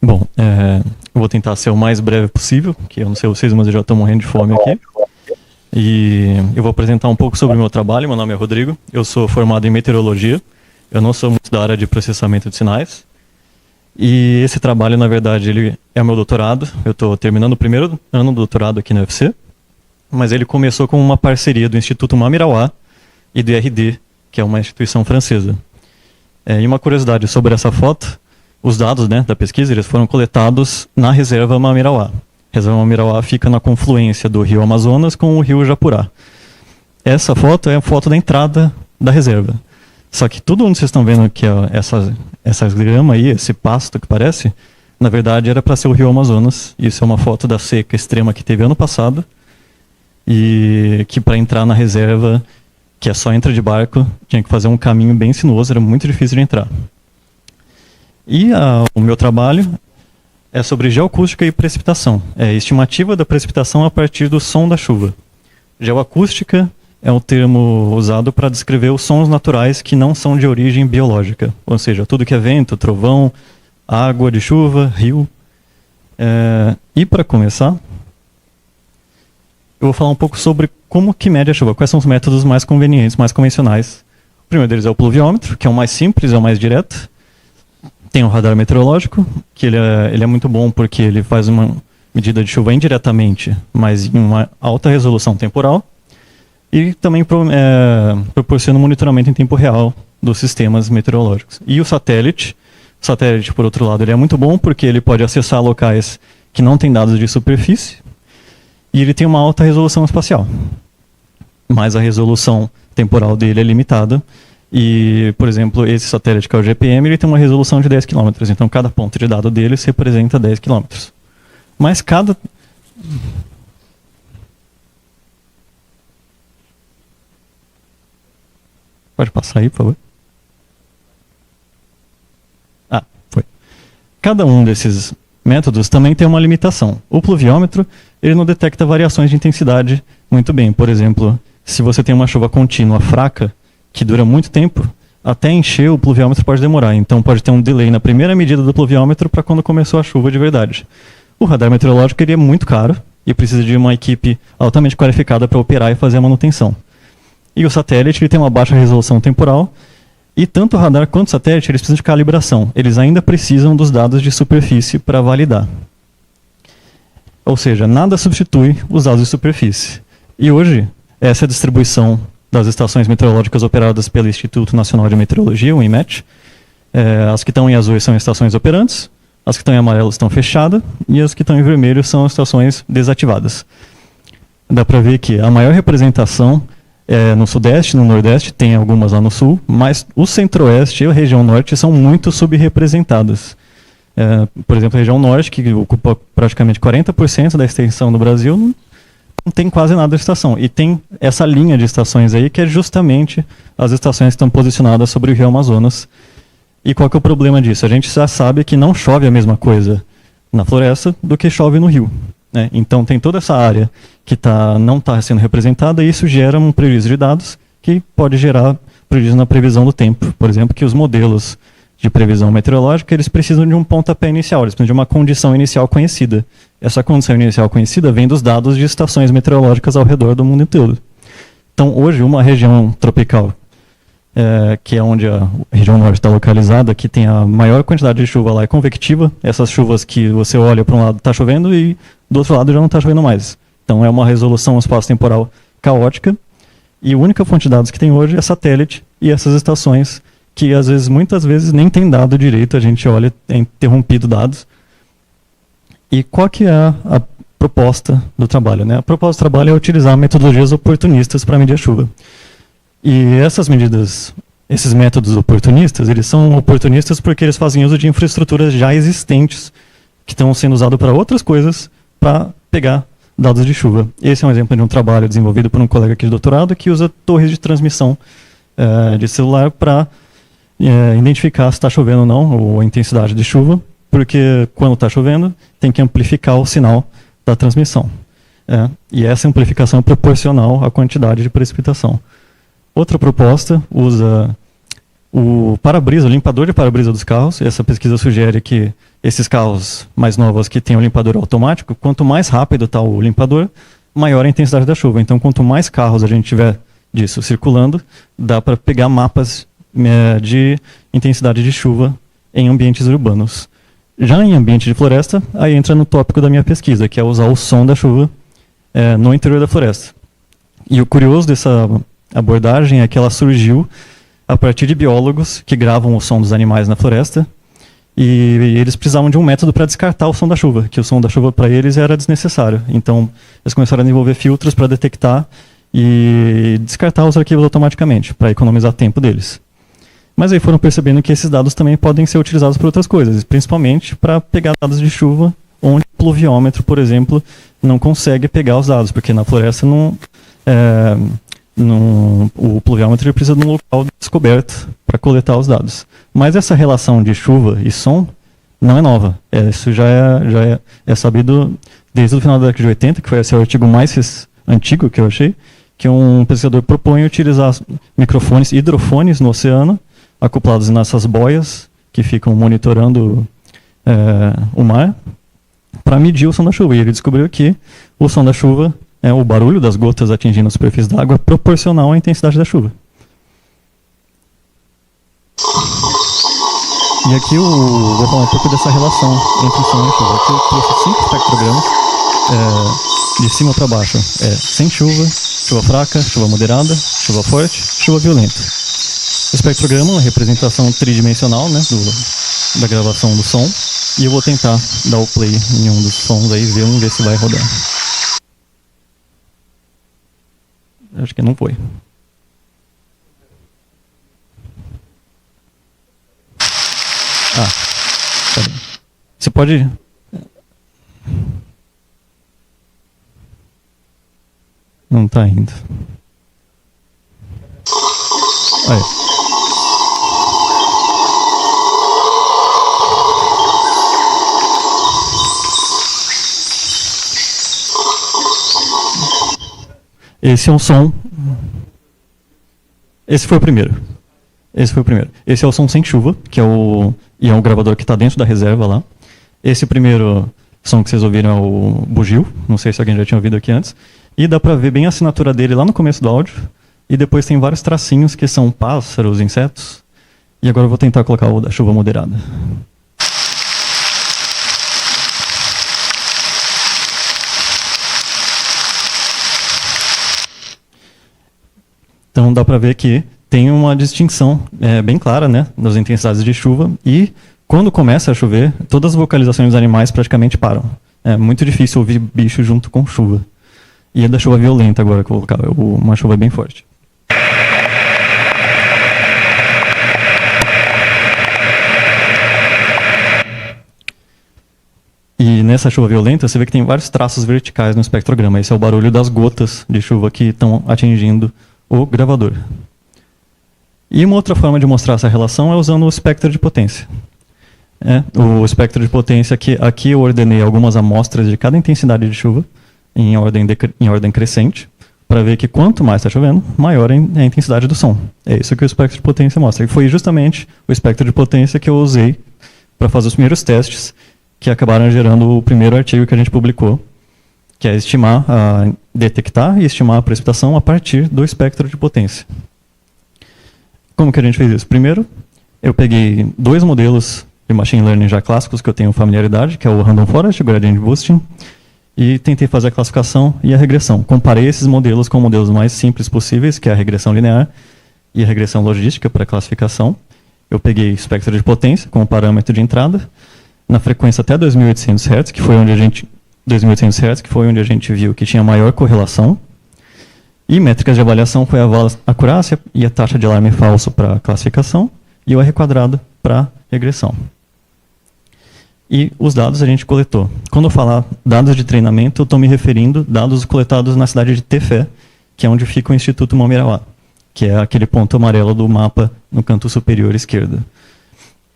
Bom, eu vou tentar ser o mais breve possível, que eu não sei vocês, mas eu já estou morrendo de fome aqui. E eu vou apresentar um pouco sobre o meu trabalho. Meu nome é Rodrigo, eu sou formado em meteorologia. Eu não sou muito da área de processamento de sinais. E esse trabalho, na verdade, ele é o meu doutorado. Eu estou terminando o primeiro ano do doutorado aqui na UFC. Mas ele começou com uma parceria do Instituto Mamirauá e do IRD, que é uma instituição francesa. E uma curiosidade sobre essa foto, os dados, né, da pesquisa, eles foram coletados na reserva Mamirauá. A reserva Mamirauá fica na confluência do rio Amazonas com o rio Japurá. Essa foto é a foto da entrada da reserva. Só que tudo onde vocês estão vendo que essa grama aí, esse pasto que parece, na verdade era para ser o rio Amazonas. Isso é uma foto da seca extrema que teve ano passado. E que para entrar na reserva, que é só entra de barco, tinha que fazer um caminho bem sinuoso, era muito difícil de entrar. E o meu trabalho é sobre geoacústica e precipitação. É a estimativa da precipitação a partir do som da chuva. Geoacústica é um termo usado para descrever os sons naturais que não são de origem biológica. Ou seja, tudo que é vento, trovão, água de chuva, rio. E para começar, eu vou falar um pouco sobre como que mede a chuva, quais são os métodos mais convenientes, mais convencionais. O primeiro deles é o pluviômetro, que é o mais simples, é o mais direto. Tem o radar meteorológico, que ele é muito bom porque ele faz uma medida de chuva indiretamente, mas em uma alta resolução temporal. E também proporciona um monitoramento em tempo real dos sistemas meteorológicos. E o satélite, por outro lado, ele é muito bom porque ele pode acessar locais que não têm dados de superfície. E ele tem uma alta resolução espacial, mas a resolução temporal dele é limitada. E, por exemplo, esse satélite que é o GPM, ele tem uma resolução de 10 km. Então, cada ponto de dado dele representa 10 km. Mas cada... Pode passar aí, por favor. Foi. Cada um desses métodos também tem uma limitação. O pluviômetro, ele não detecta variações de intensidade muito bem. Por exemplo, se você tem uma chuva contínua fraca, que dura muito tempo, até encher o pluviômetro pode demorar. Então pode ter um delay na primeira medida do pluviômetro para quando começou a chuva de verdade. O radar meteorológico ele é muito caro e precisa de uma equipe altamente qualificada para operar e fazer a manutenção. E o satélite ele tem uma baixa resolução temporal. E tanto o radar quanto o satélite, eles precisam de calibração. Eles ainda precisam dos dados de superfície para validar. Ou seja, nada substitui os dados de superfície. E hoje, essa é a distribuição das estações meteorológicas operadas pelo Instituto Nacional de Meteorologia, o INMET. As que estão em azul são estações operantes, as que estão em amarelo estão fechadas, e as que estão em vermelho são estações desativadas. Dá para ver que a maior representação no Sudeste, no Nordeste, tem algumas lá no Sul, mas o Centro-Oeste e a região Norte são muito subrepresentadas. Por exemplo, a região Norte, que ocupa praticamente 40% da extensão do Brasil, não tem quase nada de estação. E tem essa linha de estações aí, que é justamente as estações que estão posicionadas sobre o rio Amazonas. E qual que é o problema disso? A gente já sabe que não chove a mesma coisa na floresta do que chove no rio. Então tem toda essa área que não está sendo representada e isso gera um prejuízo de dados que pode gerar prejuízo na previsão do tempo. Por exemplo, que os modelos de previsão meteorológica eles precisam de um pontapé inicial, eles precisam de uma condição inicial conhecida. Essa condição inicial conhecida vem dos dados de estações meteorológicas ao redor do mundo todo. Então hoje uma região tropical, que é onde a região norte está localizada, que tem a maior quantidade de chuva lá é convectiva. Essas chuvas que você olha para um lado está chovendo e do outro lado já não está chovendo mais. Então é uma resolução espaço-temporal caótica e a única fonte de dados que tem hoje é satélite e essas estações que muitas vezes nem tem dado direito, a gente olha, é interrompido dados. E qual que é a proposta do trabalho? A proposta do trabalho é utilizar metodologias oportunistas para medir a chuva. E esses métodos oportunistas, eles são oportunistas porque eles fazem uso de infraestruturas já existentes que estão sendo usadas para outras coisas para pegar dados de chuva. Esse é um exemplo de um trabalho desenvolvido por um colega aqui de doutorado que usa torres de transmissão de celular para identificar se está chovendo ou não, ou a intensidade de chuva, porque quando está chovendo tem que amplificar o sinal da transmissão. E essa amplificação é proporcional à quantidade de precipitação. Outra proposta usa o para-brisa, o limpador de para-brisa dos carros. Essa pesquisa sugere que esses carros mais novos que têm o limpador automático, quanto mais rápido está o limpador, maior a intensidade da chuva. Então, quanto mais carros a gente tiver disso circulando, dá para pegar mapas de intensidade de chuva em ambientes urbanos. Já em ambiente de floresta, aí entra no tópico da minha pesquisa, que é usar o som da chuva no interior da floresta. E o curioso dessa abordagem é que ela surgiu a partir de biólogos que gravam o som dos animais na floresta, e eles precisavam de um método para descartar o som da chuva, que o som da chuva para eles era desnecessário. Então, eles começaram a desenvolver filtros para detectar e descartar os arquivos automaticamente, para economizar tempo deles. Mas aí foram percebendo que esses dados também podem ser utilizados para outras coisas, principalmente para pegar dados de chuva, onde o pluviômetro, por exemplo, não consegue pegar os dados, porque na floresta o pluviômetro precisa de um local descoberto para coletar os dados. Mas essa relação de chuva e som não é nova. Isso já é sabido desde o final da década de 80, que foi esse artigo mais antigo que eu achei, que um pesquisador propõe utilizar microfones, hidrofones no oceano, acoplados nessas boias que ficam monitorando o mar, para medir o som da chuva. E ele descobriu que o som da chuva, o barulho das gotas atingindo a superfície da água, é proporcional à intensidade da chuva. E aqui eu vou falar um pouco dessa relação entre som e chuva. Aqui eu trouxe 5 espectrogramas de cima para baixo. Sem chuva, chuva fraca, chuva moderada, chuva forte, chuva violenta. O espectrograma é uma representação tridimensional, né, da gravação do som. E eu vou tentar dar o play em um dos sons aí, vamos ver se vai rodar. Acho que não foi. Peraí. Você pode... Não está indo. Aí. Esse é um som. Esse foi o primeiro. Esse é o som sem chuva, que é um gravador que está dentro da reserva lá. Esse primeiro som que vocês ouviram é o bugio, não sei se alguém já tinha ouvido aqui antes. E dá para ver bem a assinatura dele lá no começo do áudio. E depois tem vários tracinhos que são pássaros, insetos. E agora eu vou tentar colocar o da chuva moderada. Então dá para ver que tem uma distinção bem clara, né, das intensidades de chuva, e quando começa a chover, todas as vocalizações dos animais praticamente param. É muito difícil ouvir bicho junto com chuva. E é da chuva violenta agora que eu vou colocar, uma chuva bem forte. E nessa chuva violenta, você vê que tem vários traços verticais no espectrograma. Esse é o barulho das gotas de chuva que estão atingindo o gravador. E uma outra forma de mostrar essa relação é usando o espectro de potência. O espectro de potência, aqui eu ordenei algumas amostras de cada intensidade de chuva em ordem crescente, para ver que quanto mais está chovendo, maior é a intensidade do som. É isso que o espectro de potência mostra. E foi justamente o espectro de potência que eu usei para fazer os primeiros testes, que acabaram gerando o primeiro artigo que a gente publicou, que é detectar e estimar a precipitação a partir do espectro de potência. Como que a gente fez isso? Primeiro, eu peguei 2 modelos de machine learning já clássicos que eu tenho familiaridade, que é o Random Forest e o Gradient Boosting, e tentei fazer a classificação e a regressão. Comparei esses modelos com modelos mais simples possíveis, que é a regressão linear e a regressão logística para classificação. Eu peguei espectro de potência como parâmetro de entrada, na frequência até 2800 Hz, que foi onde a gente viu que tinha maior correlação. E métricas de avaliação foi a acurácia e a taxa de alarme falso para classificação e o R quadrado para regressão. E os dados a gente coletou. Quando eu falar dados de treinamento, eu estou me referindo a dados coletados na cidade de Tefé, que é onde fica o Instituto Momirauá, que é aquele ponto amarelo do mapa no canto superior esquerdo.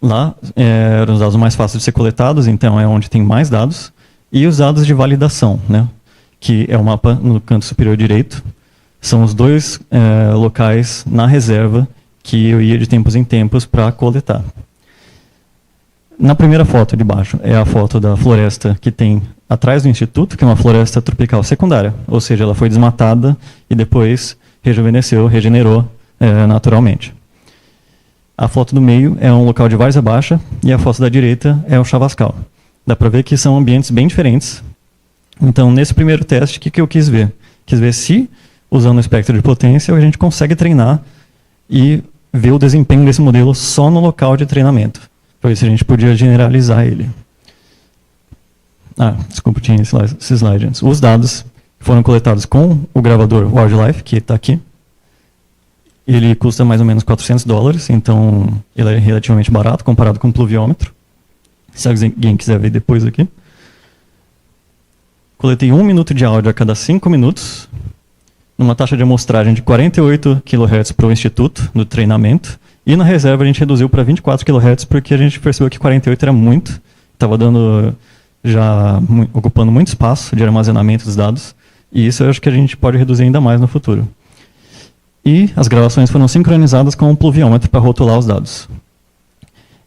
Lá eram os dados mais fáceis de ser coletados, então é onde tem mais dados. E os dados de validação, né, que é o mapa no canto superior direito. São os 2 locais na reserva que eu ia de tempos em tempos para coletar. Na primeira foto de baixo é a foto da floresta que tem atrás do instituto, que é uma floresta tropical secundária, ou seja, ela foi desmatada e depois rejuvenesceu, regenerou naturalmente. A foto do meio é um local de várzea baixa e a foto da direita é o chavascal. Dá para ver que são ambientes bem diferentes. Então, nesse primeiro teste, o que eu quis ver? Quis ver se, usando o espectro de potência, a gente consegue treinar e ver o desempenho desse modelo só no local de treinamento, para ver se a gente podia generalizar ele. Desculpa, tinha esse slide antes. Os dados foram coletados com o gravador Wildlife, que está aqui. Ele custa mais ou menos $400, então ele é relativamente barato comparado com o pluviômetro. Se alguém quiser ver depois aqui. Coletei 1 minuto de áudio a cada 5 minutos, numa taxa de amostragem de 48 kHz para o instituto, no treinamento, e na reserva a gente reduziu para 24 kHz, porque a gente percebeu que 48 era muito, estava ocupando muito espaço de armazenamento dos dados, e isso eu acho que a gente pode reduzir ainda mais no futuro. E as gravações foram sincronizadas com o pluviômetro para rotular os dados.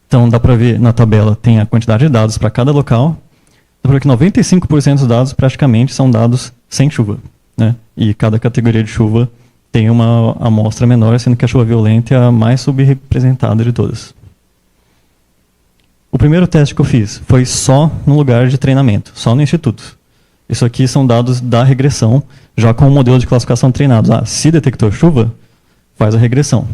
Então dá para ver na tabela, tem a quantidade de dados para cada local. Dá para ver que 95% dos dados praticamente são dados sem chuva, né? E cada categoria de chuva tem uma amostra menor, sendo que a chuva violenta é a mais subrepresentada de todas. O primeiro teste que eu fiz foi só no lugar de treinamento, só no instituto. Isso aqui são dados da regressão, já com o modelo de classificação treinados. Se detectou chuva, faz a regressão.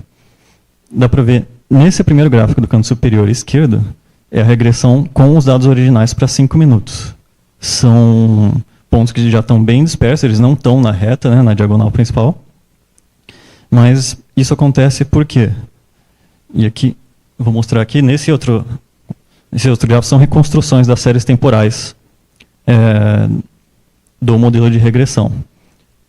Dá para ver, nesse primeiro gráfico do canto superior esquerdo, é a regressão com os dados originais para 5 minutos. São pontos que já estão bem dispersos, eles não estão na reta, né, na diagonal principal. Mas isso acontece por quê? E aqui, vou mostrar aqui, nesse outro gráfico são reconstruções das séries temporais do modelo de regressão.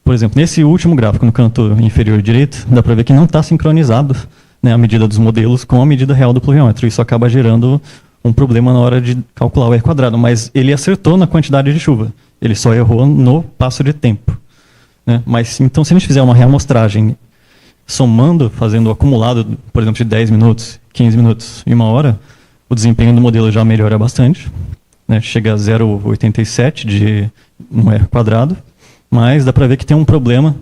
Por exemplo, nesse último gráfico, no canto inferior direito, dá para ver que não está sincronizado, né, a medida dos modelos com a medida real do pluviômetro. Isso acaba gerando um problema na hora de calcular o R quadrado, mas ele acertou na quantidade de chuva. Ele só errou no passo de tempo, né? Mas então, se a gente fizer uma reamostragem somando, fazendo o acumulado, por exemplo, de 10 minutos, 15 minutos e 1 hora, o desempenho do modelo já melhora bastante, né? Chega a 0,87 no R quadrado, mas dá para ver que tem um problema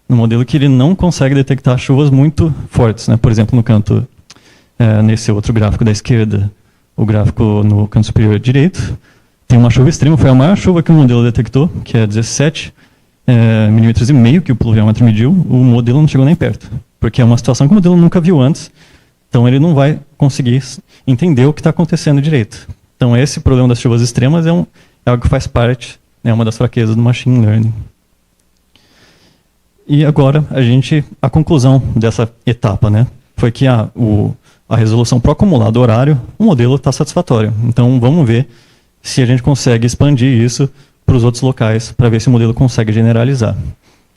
no modelo que ele não consegue detectar chuvas muito fortes, né? Por exemplo, no canto, nesse outro gráfico da esquerda, o gráfico no canto superior direito, tem uma chuva extrema, foi a maior chuva que o modelo detectou, que é 17 milímetros e meio que o pluviômetro mediu, o modelo não chegou nem perto, porque é uma situação que o modelo nunca viu antes, então ele não vai conseguir entender o que está acontecendo direito. Então esse problema das chuvas extremas é algo que faz parte, é uma das fraquezas do machine learning. E agora a conclusão dessa etapa, né, foi que a resolução para o acumulado horário, o modelo está satisfatório. Então vamos ver se a gente consegue expandir isso para os outros locais, para ver se o modelo consegue generalizar.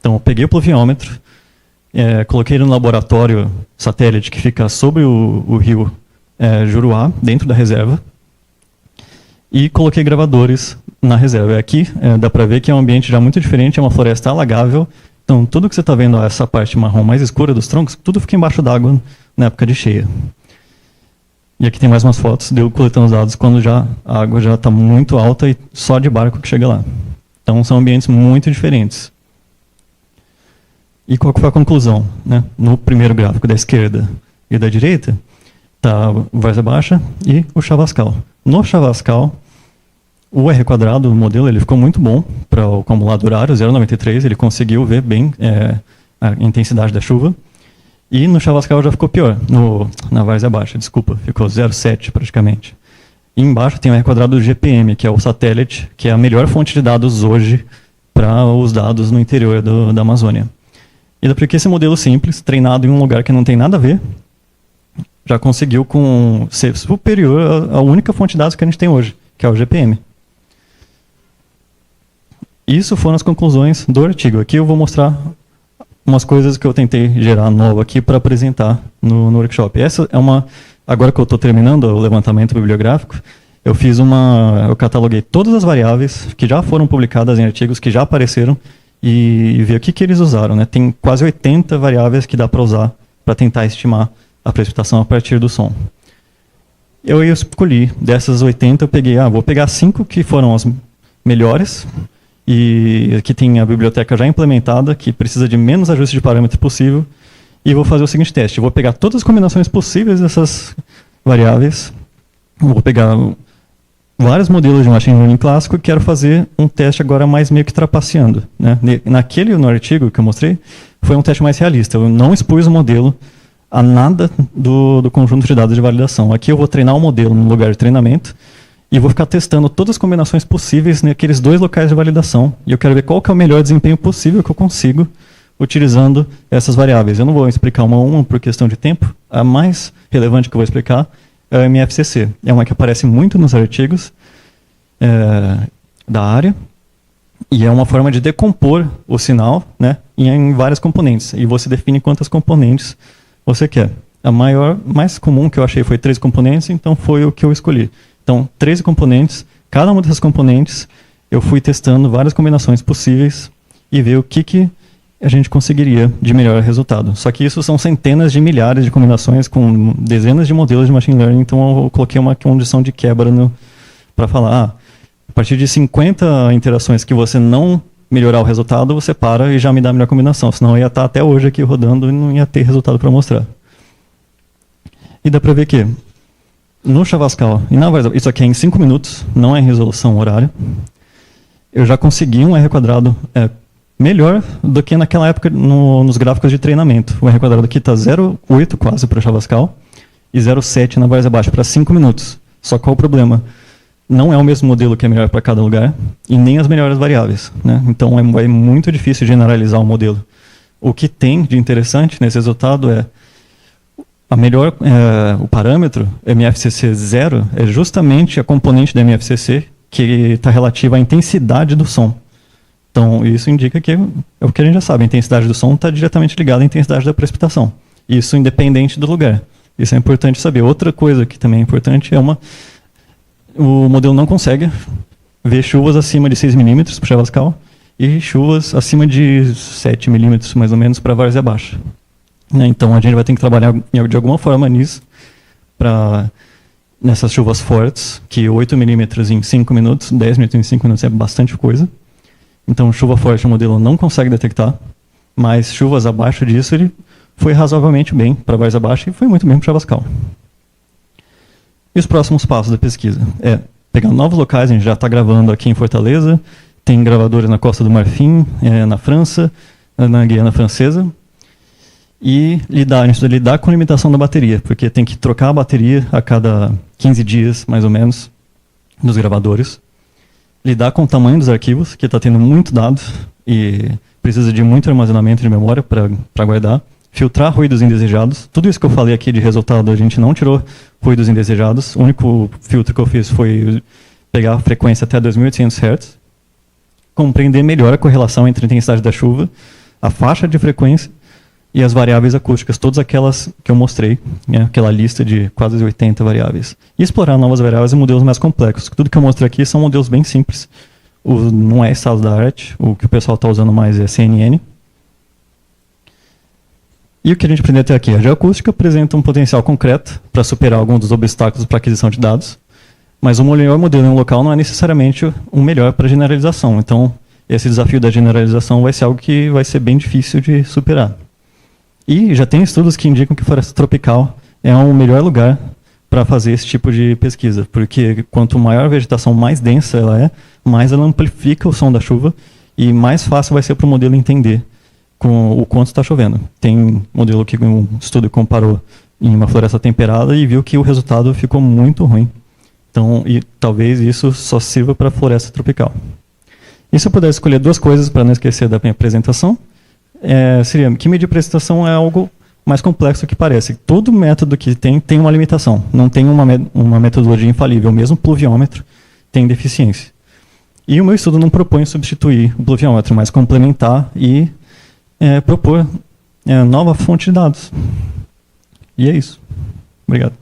Então eu peguei o pluviômetro, coloquei ele no laboratório satélite que fica sobre o rio Juruá, dentro da reserva, e coloquei gravadores na reserva. Aqui dá para ver que é um ambiente já muito diferente, é uma floresta alagável. Então tudo que você está vendo, essa parte marrom mais escura dos troncos, tudo fica embaixo d'água na época de cheia. E aqui tem mais umas fotos de eu coletando os dados quando a água já está muito alta e só de barco que chega lá. Então são ambientes muito diferentes. E qual que foi a conclusão, né? No primeiro gráfico da esquerda e da direita, está a várzea baixa e o chavascal. No chavascal, o R quadrado, o modelo, ele ficou muito bom para o acumulado horário, 0,93, ele conseguiu ver bem a intensidade da chuva. E no chavascal já ficou pior, na várzea baixa, desculpa, ficou 0,7 praticamente. E embaixo tem o R quadrado do GPM, que é o satélite, que é a melhor fonte de dados hoje para os dados no interior da Amazônia. E dá para que esse modelo simples, treinado em um lugar que não tem nada a ver, já conseguiu ser superior à única fonte de dados que a gente tem hoje, que é o GPM. Isso foram as conclusões do artigo. Aqui eu vou mostrar umas coisas que eu tentei gerar novo aqui para apresentar no workshop. Essa é agora que eu estou terminando o levantamento bibliográfico, eu cataloguei todas as variáveis que já foram publicadas em artigos, que já apareceram, e ver o que eles usaram, né? Tem quase 80 variáveis que dá para usar para tentar estimar a precipitação a partir do som. Eu escolhi, dessas 80, eu peguei, vou pegar 5 que foram as melhores e que tem a biblioteca já implementada, que precisa de menos ajuste de parâmetro possível, e vou fazer o seguinte teste. Eu vou pegar todas as combinações possíveis dessas variáveis, vou pegar vários modelos de machine learning clássico e quero fazer um teste agora mais meio que trapaceando, né? No artigo que eu mostrei, foi um teste mais realista. Eu não expus o modelo a nada do conjunto de dados de validação. Aqui eu vou treinar o modelo no lugar de treinamento e vou ficar testando todas as combinações possíveis naqueles 2 locais de validação. E eu quero ver qual que é o melhor desempenho possível que eu consigo utilizando essas variáveis. Eu não vou explicar uma a uma por questão de tempo. A mais relevante que eu vou explicar é o MFCC. É uma que aparece muito nos artigos da área e é uma forma de decompor o sinal, né, em várias componentes. E você define quantas componentes você quer. A mais comum que eu achei foi 3 componentes, então foi o que eu escolhi. Então, 13 componentes. Cada uma dessas componentes eu fui testando várias combinações possíveis e ver o que a gente conseguiria de melhor resultado. Só que isso são centenas de milhares de combinações com dezenas de modelos de machine learning, então eu coloquei uma condição de quebra para falar, a partir de 50 interações que você não melhorar o resultado, você para e já me dá a melhor combinação, senão eu ia estar até hoje aqui rodando e não ia ter resultado para mostrar. E dá para ver que no Chavascal, isso aqui é em 5 minutos, não é resolução horária, eu já consegui um R quadrado melhor do que naquela época nos gráficos de treinamento. O R quadrado aqui está 0,8 quase para o Chavascal e 0,7 na várzea baixa para 5 minutos. Só qual o problema? Não é o mesmo modelo que é melhor para cada lugar e nem as melhores variáveis, né? Então é muito difícil generalizar o modelo. O que tem de interessante nesse resultado é o parâmetro MFCC 0 é justamente a componente da MFCC que está relativa à intensidade do som. Então, isso indica que é o que a gente já sabe, a intensidade do som está diretamente ligada à intensidade da precipitação. Isso independente do lugar. Isso é importante saber. Outra coisa que também é importante é o modelo não consegue ver chuvas acima de 6 milímetros para Chavascal e chuvas acima de 7 milímetros, mais ou menos, para várzea baixa. Então, a gente vai ter que trabalhar de alguma forma nisso, nessas chuvas fortes, que 8 milímetros em 5 minutos, 10 milímetros em 5 minutos é bastante coisa. Então, chuva forte o modelo não consegue detectar, mas chuvas abaixo disso ele foi razoavelmente bem para várzea baixa e foi muito bem para Chavascal. E os próximos passos da pesquisa? Pegar novos locais, a gente já está gravando aqui em Fortaleza, tem gravadores na Costa do Marfim, na França, na Guiana Francesa, e a gente precisa lidar com a limitação da bateria, porque tem que trocar a bateria a cada 15 dias, mais ou menos, nos gravadores. Lidar com o tamanho dos arquivos, que está tendo muito dado e precisa de muito armazenamento de memória para guardar. Filtrar ruídos indesejados. Tudo isso que eu falei aqui de resultado, a gente não tirou ruídos indesejados. O único filtro que eu fiz foi pegar a frequência até 2.800 Hz. Compreender melhor a correlação entre a intensidade da chuva, a faixa de frequência e as variáveis acústicas, todas aquelas que eu mostrei, né, aquela lista de quase 80 variáveis. E explorar novas variáveis e modelos mais complexos. Tudo que eu mostrei aqui são modelos bem simples. Não é estado da arte, o que o pessoal está usando mais é CNN. E o que a gente aprendeu até aqui? A geoacústica apresenta um potencial concreto para superar alguns dos obstáculos para a aquisição de dados, mas o melhor modelo em um local não é necessariamente o melhor para generalização. Então, esse desafio da generalização vai ser algo que vai ser bem difícil de superar. E já tem estudos que indicam que floresta tropical é o melhor lugar para fazer esse tipo de pesquisa, porque quanto maior a vegetação, mais densa ela é, mais ela amplifica o som da chuva e mais fácil vai ser para o modelo entender com o quanto está chovendo. Tem modelo que um estudo comparou em uma floresta temperada e viu que o resultado ficou muito ruim. Então, e talvez isso só sirva para floresta tropical. E se eu pudesse escolher 2 coisas para não esquecer da minha apresentação, seria que medir precipitação é algo mais complexo do que parece. Todo método que tem uma limitação. Não tem uma metodologia infalível. Mesmo o pluviômetro tem deficiência. E o meu estudo não propõe substituir o pluviômetro, mas complementar e propor nova fonte de dados. E é isso. Obrigado.